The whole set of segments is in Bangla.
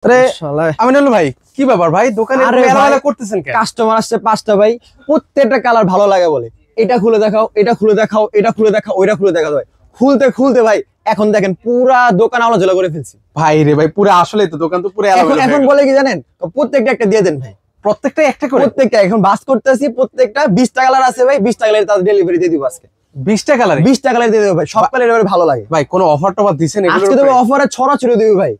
আমিনুল ভাই কি ব্যাপার ভাই দোকানে মেলা করতেছেন কেন? কাস্টমার আসছে 5টা ভাই, প্রত্যেকটা কালার ভালো লাগে বলে এটা খুলে দেখাও, এটা খুলে দেখাও, এটা খুলে দেখাও, ওইটা খুলে দেখাও ভাই। খুলতে খুলতে ভাই এখন দেখেন পুরা দোকান আলোচনা করে ফেলছি ভাই রে ভাই, পুরো আসলে তো দোকান তো পুরো এখন বলে কি জানেন, প্রত্যেকটা একটা দিয়ে দেন ভাই। প্রত্যেকটা একটা করে? প্রত্যেকটা এখন বাস করতেছি, প্রত্যেকটা 20টা কালার আছে ভাই, 20টা কালার তাদের ডেলিভারি দিয়ে দিব আজকে। 20টা কালার? 20টা কালার দিয়ে দেবো ভাই, সব কালার ভালো লাগে ভাই। কোনো অফার টফার দিছেন আজকে? দেবো অফারে ছড়াছড়ি দিব ভাই।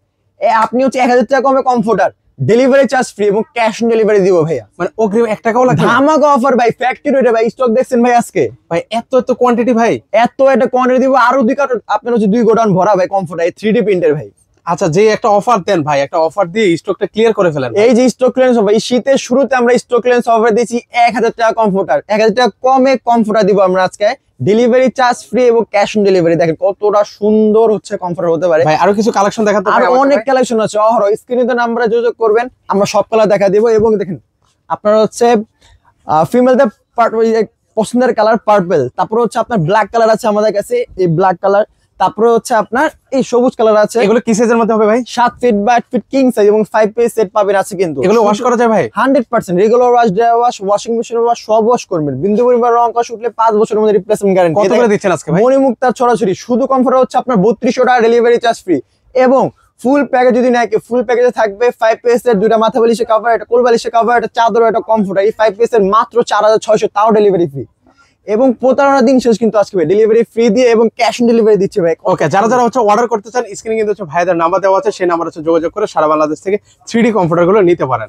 আপনি হচ্ছে 1000 টাকা কমে কমফোর্টার, ডেলিভারি চার্জ ফ্রি এবং ক্যাশ অন ডেলিভারি দিব ভাইয়া। মানে অগ্রিম 1 টাকাও লাগবে না? ধামাকা অফার ভাই, ফ্যাক্টরি রেটে ভাই। স্টক দেখছেন ভাই আজকে ভাই, এত কোয়ান্টিটি ভাই? এত একটা কোয়ান্টিটি দিব, আরো 2 কার্টন আপনার হচ্ছে 2 গোডাউন ভরা ভাই কমফোর্টার 3D প্রিন্টের ভাই। আচ্ছা, যে একটা অফার দেন ভাই, একটা অফার দিয়ে স্টকটা ক্লিয়ার করে ফেলেন। এই যে স্টক ক্লিয়ারেন্স অফার, এই শীতের শুরুতে আমরা স্টক ক্লিয়ারেন্স অফার দিয়েছি 1000 টাকা কমফোর্টার, 1000 টাকা কমে কমফোর্টার দিব আমরা আজকে, ডেলিভারি চার্জ ফ্রি এবং ক্যাশ অন ডেলিভারি। দেখেন কতটা সুন্দর হচ্ছে কমফোর্টার হতে পারে ভাই। আরো কিছু কালেকশন দেখাতে আর অনেক কালেকশন আছে। স্ক্রিনে তো নাম্বারে যোগাযোগ করবেন, আমরা সব কালার দেখা দিব। এবং দেখেন আপনার হচ্ছে ফিমেলদের পছন্দের কালার পার্পল, তারপর হচ্ছে আপনার ব্ল্যাক কালার আছে আমাদের কাছে, এই ব্ল্যাক কালার। তারপরে হচ্ছে আপনার এই সবুজ কালার আছে। এগুলো কি সাইজের মধ্যে হবে ভাই? 7 ফিট বা 8 ফিট কিং সাইজ এবং 5 পিস সেট পাবেন আছে। কিন্তু এগুলো ওয়াশ করা যায় ভাই? 100% regular wash, dry wash, washing মেশিনে ওয়াশ, সব ওয়াশ করবেন। বিন্দু পরিমাণ রং কষ উঠলে 5 বছরের মধ্যে রিপ্লেসমেন্ট গ্যারান্টি। কত করে দিচ্ছেন আজকে ভাই? মণিমুক্তার ছড়াছড়ি শুধু কমফোর্টার হচ্ছে আপনার 3200 টাকা, ডেলিভারি চার্জ ফ্রি। এবং ফুল প্যাকেজ যদি নেয়, ফুল প্যাকেজে থাকবে 5 পিসের 2টা মাথা বালিশের কভার, একটা কোল বালিশের কভার, একটা চাদর, একটা কমফোর্টার। এই 5 পিসের মাত্র 4600, তাও ডেলিভারি ফ্রি। এবং 15 দিন শেষ কিন্তু আজকে ডেলিভারি ফ্রি দিয়ে এবং ক্যাশ অন ডেলিভারি দিচ্ছে ভাই। ওকে, যারা হচ্ছে অর্ডার করতে চান, স্ক্রিনে কিন্তু হচ্ছে ভাইদের নাম্বার দেওয়া আছে, সেই নাম্বার হচ্ছে যোগাযোগ করে সারা বাংলাদেশ থেকে 3D কমফোর্টার গুলো নিতে পারেন।